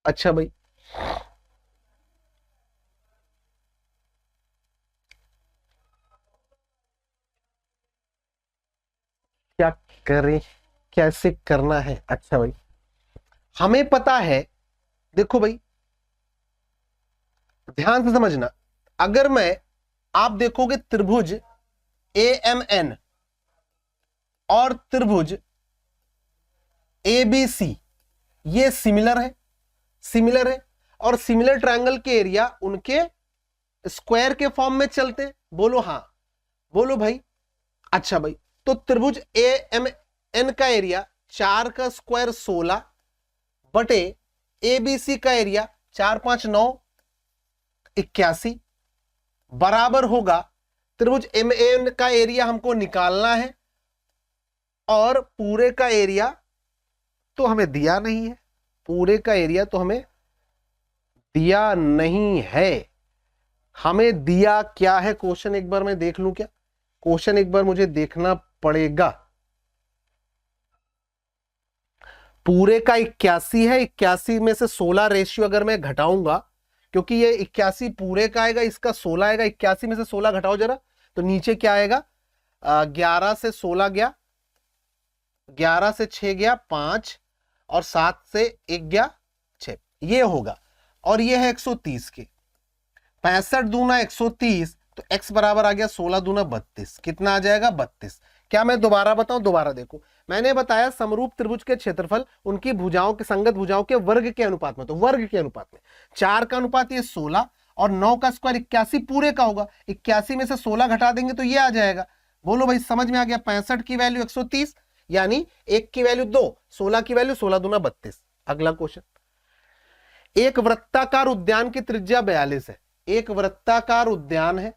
अच्छा भाई क्या करें, कैसे करना है? अच्छा भाई, हमें पता है, देखो भाई ध्यान से समझना, अगर मैं, आप देखोगे त्रिभुज AMN और त्रिभुज ABC ये सिमिलर है, सिमिलर है, और सिमिलर ट्रायंगल के एरिया उनके स्क्वायर के फॉर्म में चलते हैं। बोलो हाँ, बोलो भाई। अच्छा भाई, तो त्रिभुज AMN का एरिया 4 का स्क्वायर 16 बटे ABC का एरिया 4 5 9 81 बराबर होगा, त्रिभुज MAN का एरिया हमको निकालना है और पूरे का एरिया तो हमें दिया नहीं है, पूरे का एरिया तो हमें दिया नहीं है। हमें दिया क्या है? क्वेश्चन एक बार मैं देख लूं क्या? क्वेश्चन एक बार मुझे देखना पड़ेगा। पूरे का 81 है, 81 में से 16 रेशियो अगर मैं घटाऊंगा, क्योंकि ये 81 पूरे का आएगा, इसका 16 आएगा, 81 में से 16 घटाओ जरा, तो नीचे क्या आएगा, 11 से 16 गया, 11 से 6 गया 5, और 7 से 1 गया 6, ये होगा। और ये है 130 के 65 दूना 130, तो x बराबर आ गया 16 दूना 32, कितना आ जाएगा 32। क्या मैं दोबारा बताऊं, दोबारा देखो, मैंने बताया समरूप त्रिभुज के क्षेत्रफल उनकी भुजाओं के संगत भुजाओं के वर्ग के अनुपात में, तो वर्ग के अनुपात में 4 का अनुपात ये 16 और 9 का स्क्वायर 81 पूरे का होगा, 81 में से 16 घटा देंगे तो ये आ जाएगा। बोलो भाई समझ में आ गया, 65 की वैल्यू 130, यानी 1 की वैल्यू 2, 16 की वैल्यू 16 दूना 32। अगला क्वेश्चन, एक वृत्ताकार उद्यान की त्रिज्या 42 है, एक वृत्ताकार उद्यान है,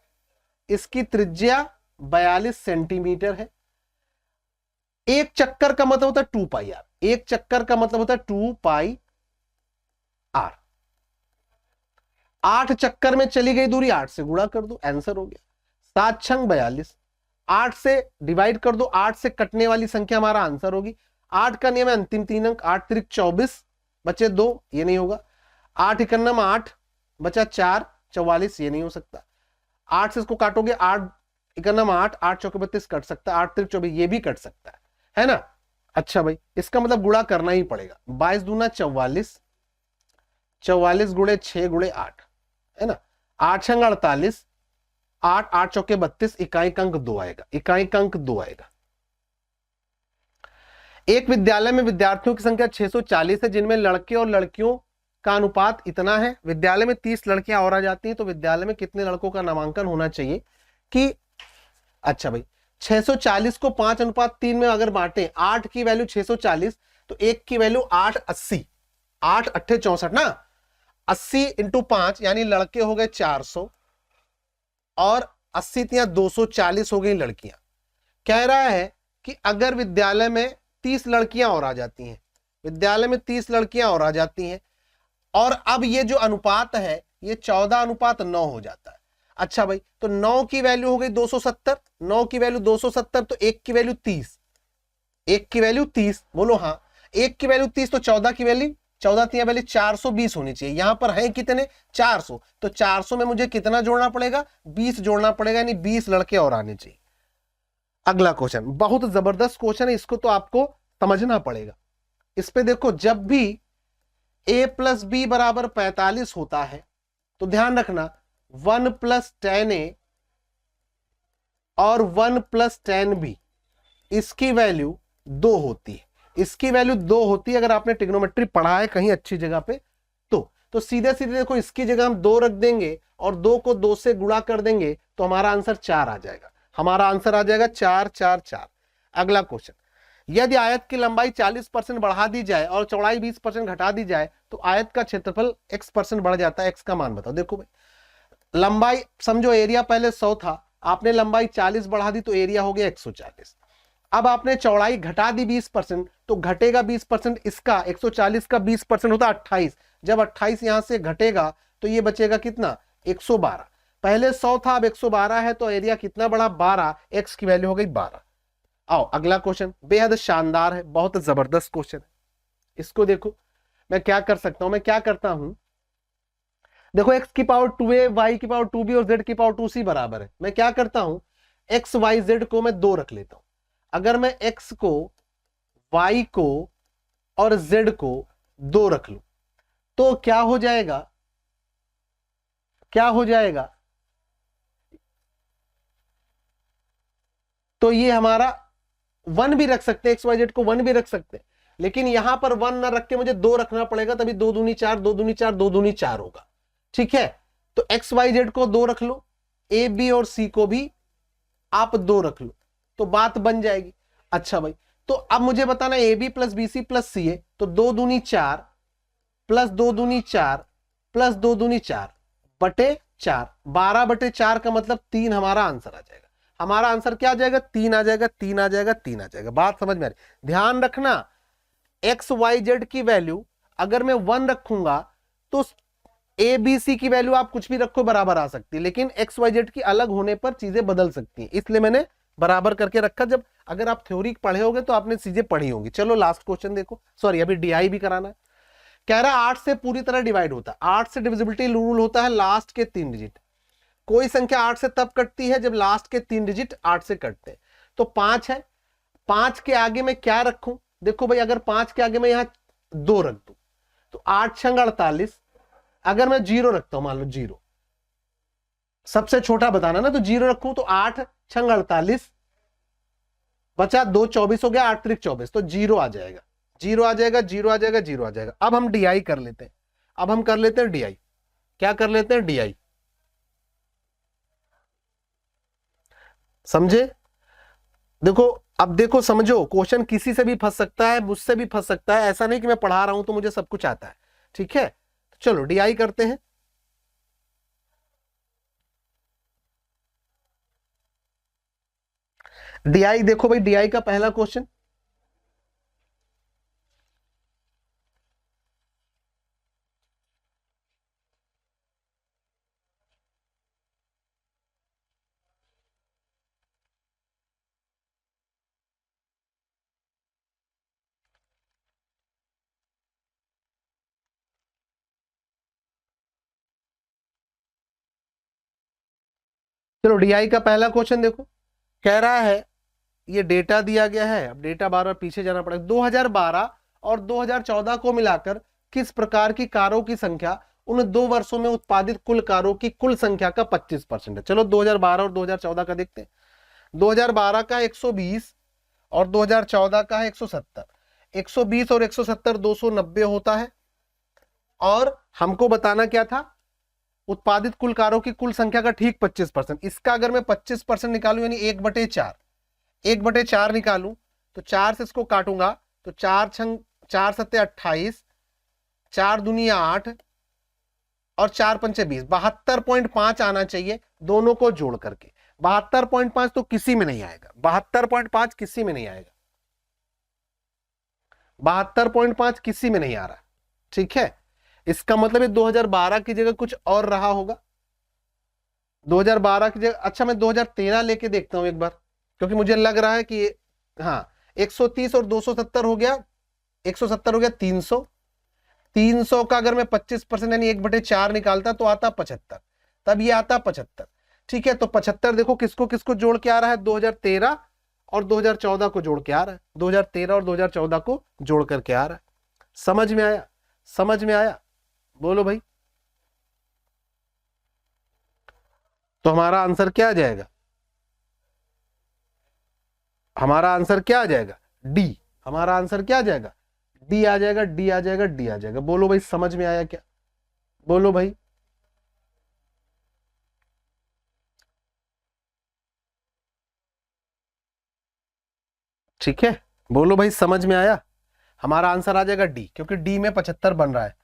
इसकी त्रिज्या 42 सेंटीमीटर है। एक चक्कर का मतलब होता है 2 पाई आर, एक चक्कर का मतलब होता है 2 पाई आर। 8 चक्कर में चली गई दूरी 8 से गुणा कर दो, आंसर हो गया 7 छंग 42, 8 से डिवाइड कर दो, 8 से कटने वाली संख्या हमारा आंसर होगी। 8 का नियम है अंतिम 3 अंक, 8 त्रिक 24 बचे 2, ये नहीं होगा। 8 इकन्नम 8 बचा 4 44, ये नहीं हो सकता। 8 से इसको काटोगे, 8 इकन्नम 8, 8 चौके 32 कट सकता है, 8 त्रिक 24 ये भी कट सकता है ना। अच्छा भाई, इसका मतलब गुणा करना ही पड़ेगा, 22 दूना 44, 44 गुणे 6 गुणे 8 है ना, 8 छंग 48, 8 8 चौके 32, इकाई अंक 2 आएगा, इकाई अंक 2 आएगा। एक विद्यालय में विद्यार्थियों की संख्या 640 है, जिनमें लड़के और लड़कियों का अनुपात इतना है। विद्यालय में 30 लड़कियां और आ जाती हैं, तो विद्यालय में कितने लड़कों का नामांकन होना चाहिए कि, अच्छा भाई 640 को 5:3 में अगर बांटे, 8 की वैल्यू 640 तो 1 की वैल्यू 8 80, 8 8 64 ना, 80 इंटू 5 यानी लड़के हो गए 400 और 80 तियां 240 हो गई लड़कियां। कह रहा है कि अगर विद्यालय में 30 लड़कियां और आ जाती हैं, विद्यालय में 30 लड़कियां और आ जाती हैं, और अब ये जो अनुपात है ये 14:9 हो जाता है। अच्छा भाई, तो 9 की वैल्यू हो गई 270, 9 की वैल्यू 270, तो 1 की वैल्यू 30, 1 की वैल्यू 30, बोलो हाँ, 1 की वैल्यू 30, तो 14 की वैल्यू 14 की वैल्यू 420 होनी चाहिए। यहां पर है कितने 400, तो 400 में मुझे कितना जोड़ना पड़ेगा, 20 जोड़ना पड़ेगा, यानी 20 लड़के और आने चाहिए। अगला क्वेश्चन बहुत जबरदस्त क्वेश्चन है, इसको तो आपको समझना पड़ेगा। इस पे देखो, जब भी a प्लस बी बराबर 45 होता है तो ध्यान रखना 1 प्लस 10a और 1 प्लस 10b इसकी वैल्यू 2 होती है, इसकी वैल्यू 2 होती है। अगर आपने ट्रिग्नोमेट्री पढ़ा है कहीं अच्छी जगह पे तो सीधे सीधे देखो, इसकी जगह हम 2 रख देंगे और 2 को 2 से गुणा कर देंगे तो हमारा आंसर 4 आ जाएगा, हमारा आंसर आ जाएगा 4 4 4। अगला क्वेश्चन, यदि आयत की लंबाई 40% बढ़ा दी जाए और चौड़ाई 20% घटा दी जाए तो आयत का क्षेत्रफल x% बढ़ जाता है, x का मान बताओ। देखो भाई, लंबाई समझो, एरिया पहले 100 था, आपने लंबाई 40 बढ़ा दी तो एरिया हो गया 140। अब आपने चौड़ाई घटा दी 20%, तो घटेगा 20%, इसका 140 का 20% होता है 28। जब 28 यहां से घटेगा तो ये बचेगा कितना, 112। पहले 100 था, अब 112 है, तो एरिया कितना बढ़ा, 12, x की वैल्यू हो गई 12। आओ अगला क्वेश्चन बेहद शानदार है, बहुत जबरदस्त क्वेश्चन है। इसको देखो, मैं क्या कर सकता हूं, मैं क्या करता हूं, देखो x की पावर 2a, y की पावर 2b और z की पावर 2c बराबर है। मैं क्या करता हूं, x y z को मैं 2 रख लेता हूं। अगर मैं x को, y को और z को 2 रख लूं तो क्या हो जाएगा, क्या हो जाएगा, तो ये हमारा 1 भी रख सकते हैं, XYZ को 1 भी रख सकते हैं, लेकिन यहां पर 1 ना रख के मुझे 2 रखना पड़ेगा, तभी 2 दूनी 4, 2 दूनी 4, 2 दूनी 4 होगा। ठीक है, तो XYZ को 2 रख लो, A B और C को भी आप 2 रख लो, तो बात बन जाएगी। अच्छा भाई, तो अब मुझे बताना AB plus BC plus CA, तो 2 दूनी 4 प्लस 2 दूनी 4 प्लस 2 दूनी 4 बटे 4, 12/4 का मतलब 3 हमारा आंसर आ जाएगा। हमारा आंसर क्या आ जाएगा, 3 आ जाएगा, 3 आ जाएगा, 3 आ जाएगा। बात समझ में आ रही, ध्यान रखना XYZ की वैल्यू अगर मैं 1 रखूंगा तो ABC की वैल्यू आप कुछ भी रखो बराबर आ सकती है, लेकिन XYZ की अलग होने पर चीजें बदल सकती हैं, इसलिए मैंने बराबर करके रखा। जब अगर आप थ्योरी पढ़े होगे तो आपने चीजें पढ़ी होंगी। चलो लास्ट क्वेश्चन देखो, सॉरी अभी डीआई भी कराना है। कह रहा है 8 से पूरी तरह डिवाइड होता है, 8 से डिविजिबिलिटी रूल होता है लास्ट के 3 डिजिट। कोई संख्या 8 से तब कटती है जब लास्ट के 3 डिजिट 8 से कटते हैं। तो 5 है, 5 के आगे मैं क्या रखूं? देखो भाई, अगर 5 के आगे मैं यहां 2 रख दूं तो 8 छंग 48। अगर मैं 0 रखता हूं, मान लो 0, सबसे छोटा बताना ना, तो 0 रखूं तो 8 छंग 48 बचा 2, 24 हो गया, 8 त्रिक 24, तो 0 आ जाएगा, 0 आ जाएगा, 0 आ जाएगा, 0 आ जाएगा। अब हम डीआई कर लेते हैं, अब हम कर लेते हैं डीआई। क्या कर लेते हैं? डीआई। समझे? देखो, अब देखो समझो, क्वेश्चन किसी से भी फंस सकता है, मुझसे भी फंस सकता है। ऐसा नहीं कि मैं पढ़ा रहा हूं तो मुझे सब कुछ आता है, ठीक है? चलो डीआई करते हैं। डीआई देखो भाई, डीआई का पहला क्वेश्चन, चलो डीआई का पहला क्वेश्चन देखो। कह रहा है, ये डेटा दिया गया है, अब डेटा बार बार पीछे जाना पड़ेगा। 2012 और 2014 को मिलाकर किस प्रकार की कारों की संख्या उन 2 वर्षों में उत्पादित कुल कारों की कुल संख्या का 25% है? चलो 2012 और 2014 का देखते हैं। 2012 का 120 और 2014 का है 170। 120 और 170 290 होता है। और हमको बताना क्या था? उत्पादित कुल कारों की कुल संख्या का ठीक 25%। इसका अगर मैं 25% निकालूं, यानी 1/4, 1/4 निकालूं, तो 4 से इसको काटूंगा तो 4 छंग 4 सत्ते 28, 4 दुनिया 8 और 4 पंचे 20, 72.5 आना चाहिए दोनों को जोड़ करके। 72.5 तो किसी में नहीं आएगा, 72.5 किसी में नहीं आएगा, 72.5 किसी में नहीं आ रहा, ठीक है? इसका मतलब है 2012 की जगह कुछ और रहा होगा। 2012 की जगह, अच्छा मैं 2013 लेके देखता हूं एक बार, क्योंकि मुझे लग रहा है कि हाँ, 130 और 270 हो गया, 170 हो गया 300। 300 का अगर मैं 25% यानी 1/4 निकालता तो आता 75, तब ये आता 75, ठीक है? तो 75 देखो किसको किसको जोड़ के आ रहा है? 2013 और 2014 को जोड़ के आ रहा है, 2013 और 2014 को जोड़ करके आ रहा है। समझ में आया? समझ में आया? बोलो भाई। तो हमारा आंसर क्या आ जाएगा? हमारा आंसर क्या आ जाएगा? डी। हमारा आंसर क्या आ जाएगा? डी आ जाएगा, डी आ जाएगा, डी आ जाएगा। बोलो भाई, समझ में आया क्या? बोलो भाई। ठीक है, बोलो भाई, समझ में आया? हमारा आंसर आ जाएगा डी, क्योंकि डी में 75 बन रहा है।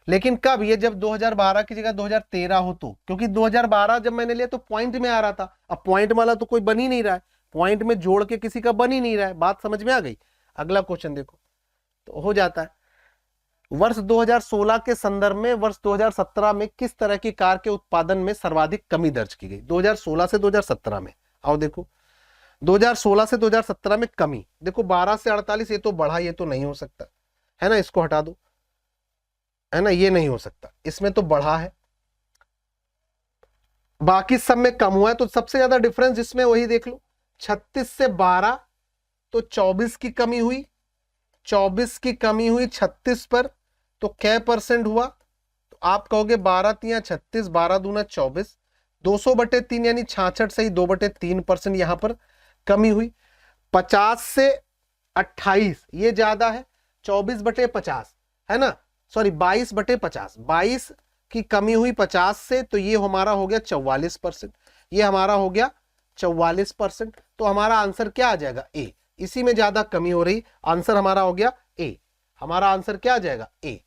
लेकिन कब? ये जब 2012 की जगह 2013 हो तो, क्योंकि 2012 जब मैंने लिया तो पॉइंट में आ रहा था, अब पॉइंट वाला तो कोई बन ही नहीं रहा है, पॉइंट में जोड़ के किसी का बन ही नहीं रहा है। बात समझ में आ गई? अगला क्वेश्चन देखो, तो हो जाता है। वर्ष 2016 के संदर्भ में वर्ष 2017 में किस तरह की कार के उत्पादन में सर्वाधिक कमी दर्ज की गई? 2016 से 2017 में आओ देखो, 2016 से 2017 में कमी देखो, 12 से 48, ये तो बढ़ा, ये तो नहीं हो सकता है ना, इसको हटा दो, है ना, ये नहीं हो सकता, इसमें तो बढ़ा है, बाकी सब में कम हुआ है। तो सबसे ज्यादा डिफरेंस जिसमें वही देख लो, 36 से 12 तो 24 की कमी हुई, 24 की कमी हुई 36 पर, तो क्या % हुआ? तो आप कहोगे 12 तिया 36, 12 दूना 24, 200/3 यानी 66 से ही 2/3% यहां पर कमी हुई। 50 से 28 ये ज्यादा है, 24/50 है ना, सॉरी 22/50, 22 की कमी हुई 50 से, तो ये हमारा हो गया 44%, ये हमारा हो गया 44%। तो हमारा आंसर क्या आ जाएगा? ए। इसी में ज्यादा कमी हो रही, आंसर हमारा हो गया ए। हमारा आंसर क्या आ जाएगा? ए।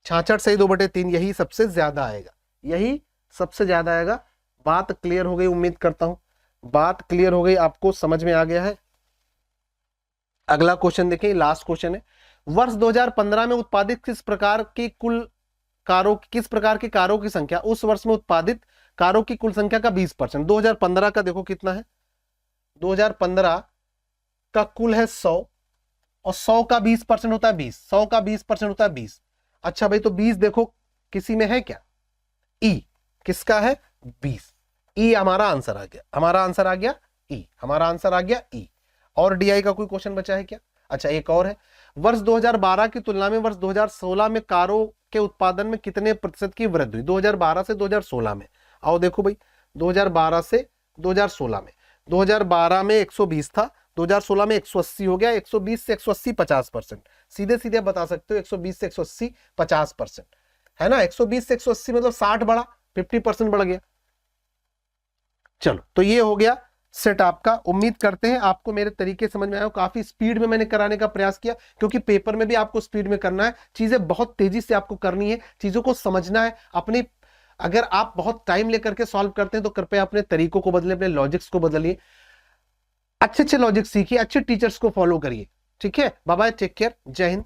66 से 2/3 यही सबसे ज्यादा आएगा, यही सबसे ज्यादा आएगा। बात क्लियर हो गई, उम्मीद करता हूं बात क्लियर हो गई, आपको समझ में आ गया है। अगला क्वेश्चन देखिए, लास्ट क्वेश्चन है। वर्ष 2015 में उत्पादित किस प्रकार की कारों की संख्या उस वर्ष में उत्पादित कारों की कुल संख्या का 20%? 2015 का देखो कितना है, 2015 का कुल है 100 और 100 का 20% होता है 20, 100 का 20% होता है 20। अच्छा भाई, तो 20 देखो किसी में है क्या? ई किसका है? 20। ई हमारा आंसर आ गया, हमारा आंसर आ गया ई, हमारा आंसर आ गया ई। और डीआई का कोई क्वेश्चन बचा है क्या? अच्छा एक और है, वर्ष 2012 की तुलना में वर्ष 2016 में कारों के उत्पादन में कितने प्रतिशत की वृद्धि हुई? 2012 से 2016 में। आओ देखो भाई, 2012 से 2016 में, 2012 में 120 था, 2016 में 180 हो गया। 120 से 180 50%, सीधे सीधे बता सकते हो 120 से 180 50%, है ना। 120 से 180 मतलब 60 बढ़ा, 50% बढ़ गया। चलो, तो ये हो गया सेट आपका। उम्मीद करते हैं आपको मेरे तरीके समझ में आया। काफी स्पीड में मैंने कराने का प्रयास किया, क्योंकि पेपर में भी आपको स्पीड में करना है, चीजें बहुत तेजी से आपको करनी है, चीजों को समझना है अपनी। अगर आप बहुत टाइम लेकर के सॉल्व करते हैं तो कृपया अपने तरीकों को बदलें, अपने लॉजिक्स को बदलिए, अच्छे अच्छे लॉजिक सीखिए, अच्छे टीचर्स को फॉलो करिए। ठीक है, बाय बाय, टेक केयर, जय हिंद।